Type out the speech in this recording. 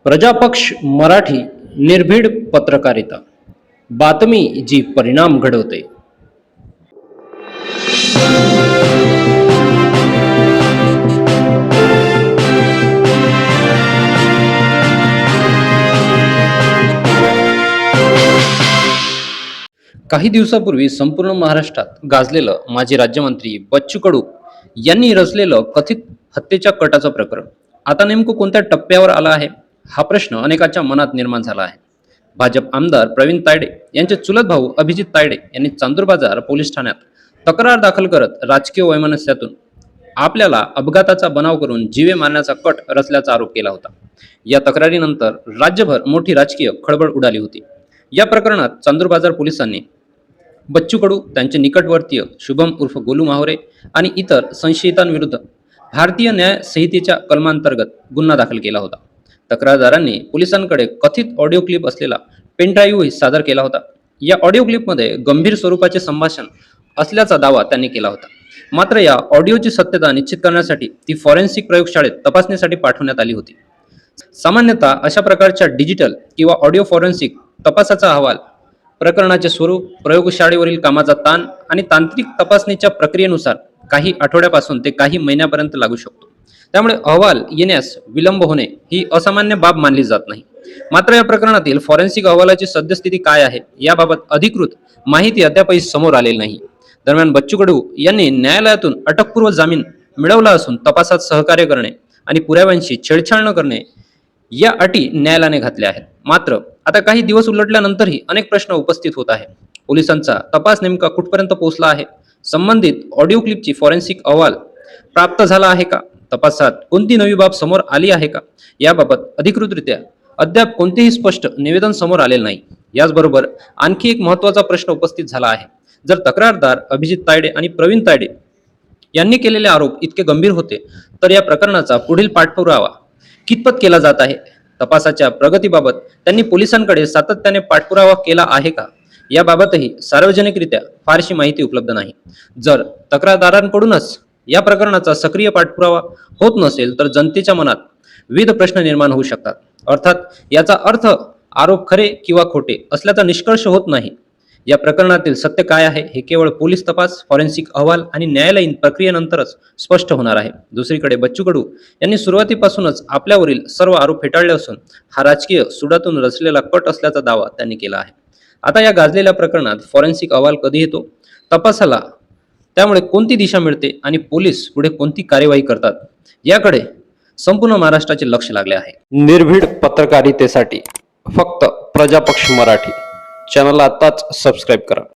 प्रजापक्ष मराठी निर्भीड पत्रकारिता, बातमी जी परिणाम घडवते. काही दिवसापूर्वी संपूर्ण महाराष्ट्रात गाजलेलं माजी राज्यमंत्री बच्चू कडू यांनी रचलेलं कथित हत्येच्या कटाचं प्रकरण आता नेमकं कोणत्या टप्प्यावर आलं आहे, हा प्रश्न अनेकांच्या मनात निर्माण झाला आहे. भाजप आमदार प्रवीण तायडे यांचे चुलत भाऊ अभिजित तायडे यांनी चांदूर बाजार पोलीस ठाण्यात तक्रार दाखल करत राजकीय वैमनस्यातून आपल्याला अपघाताचा बनाव करून जीवे मारण्याचा कट रचल्याचा आरोप केला होता. या तक्रारीनंतर राज्यभर मोठी राजकीय खळबळ उडाली होती. या प्रकरणात चांदूर बाजार पोलिसांनी बच्चू कडू, त्यांचे निकटवर्तीय शुभम उर्फ गोलू माहोरे आणि इतर संशयितांविरुद्ध भारतीय न्याय संहितेच्या कलमांतर्गत गुन्हा दाखल केला होता. तक्रारदारांनी पोलिसांकडे कथित ऑडिओ क्लिप असलेला पेनड्राईव्हही सादर केला होता. या ऑडिओ क्लिपमध्ये गंभीर स्वरूपाचे संभाषण असल्याचा दावा त्यांनी केला होता. मात्र या ऑडिओची सत्यता निश्चित करण्यासाठी ती फॉरेन्सिक प्रयोगशाळेत तपासणीसाठी पाठवण्यात आली होती. सामान्यतः अशा प्रकारच्या डिजिटल किंवा ऑडिओ फॉरेन्सिक तपासाचा अहवाल प्रकरणाचे स्वरूप, प्रयोगशाळेवरील कामाचा ताण आणि तांत्रिक तपासणीच्या प्रक्रियेनुसार काही आठवड्यापासून ते काही महिन्यापर्यंत लागू शकतो. त्यामुळे अहवाल येण्यास विलंब होणे ही असामान्य बाब मानली जात नाही. मात्र या प्रकरणातील फॉरेन्सिक अहवालाची सद्यस्थिती काय आहे याबाबत अधिकृत माहिती अद्यापही समोर आलेली नाही. दरम्यान बच्चू कडू यांनी न्यायालयातून अटकपूर्व जामीन मिळवला असून तपासात सहकार्य करणे आणि पुराव्यांशी छेडछाड न करणे या अटी न्यायालयाने घातल्या आहेत. मात्र आता काही दिवस उलटल्यानंतरही अनेक प्रश्न उपस्थित होत आहेत. पोलिसांचा तपास नेमका कुठपर्यंत पोहोचला आहे? संबंधित ऑडिओ क्लिपची फॉरेन्सिक अहवाल प्राप्त झाला आहे का? तपासात कोणती नवी बाब समोर आली आहे का? याबाबत अधिकृतरित्या अद्याप कोणतेही स्पष्ट निवेदन समोर आलेले नाही. याचबरोबर आणखी एक महत्त्वाचा प्रश्न उपस्थित झाला आहे. जर तक्रारदार अभिजित तायडे आणि प्रवीण तायडे यांनी केलेले आरोप इतके गंभीर होते तर या प्रकरणाचा पुढील पाठपुरावा कितपत केला जात आहे? तपासाच्या प्रगतीबाबत त्यांनी पोलिसांकडे सातत्याने पाठपुरावा केला आहे का? याबाबतही सार्वजनिकरित्या फारशी माहिती उपलब्ध नाही. जर तक्रारदारांकडूनच या प्रकरणाचा सक्रिय पाठपुरावा होत नसेल तर जनतेच्या मनात विविध प्रश्न निर्माण होऊ शकतात. अर्थात याचा अर्थ आरोप खरे किंवा खोटे असल्याचा निष्कर्ष होत नाही. या प्रकरणातील सत्य काय आहे हे केवळ पोलीस तपास, फॉरेन्सिक अहवाल आणि न्यायालयीन प्रक्रियेनंतरच स्पष्ट होणार आहे. दुसरीकडे बच्चू कडू यांनी सुरुवातीपासूनच आपल्यावरील सर्व आरोप फेटाळले असून हा राजकीय सुडातून रचलेला कट असल्याचा दावा त्यांनी केला आहे. आता या गाजलेल्या प्रकरणात फॉरेन्सिक अहवाल कधी येतो, तपासाला त्यामुळे कोणती दिशा मिळते आणि पोलीस पुढे कोणती कार्यवाही करतात याकडे संपूर्ण महाराष्ट्राचे लक्ष लागले आहे. निर्भीड पत्रकारितेसाठी फक्त प्रजापक्ष मराठी चॅनलला आताच सबस्क्राईब करा.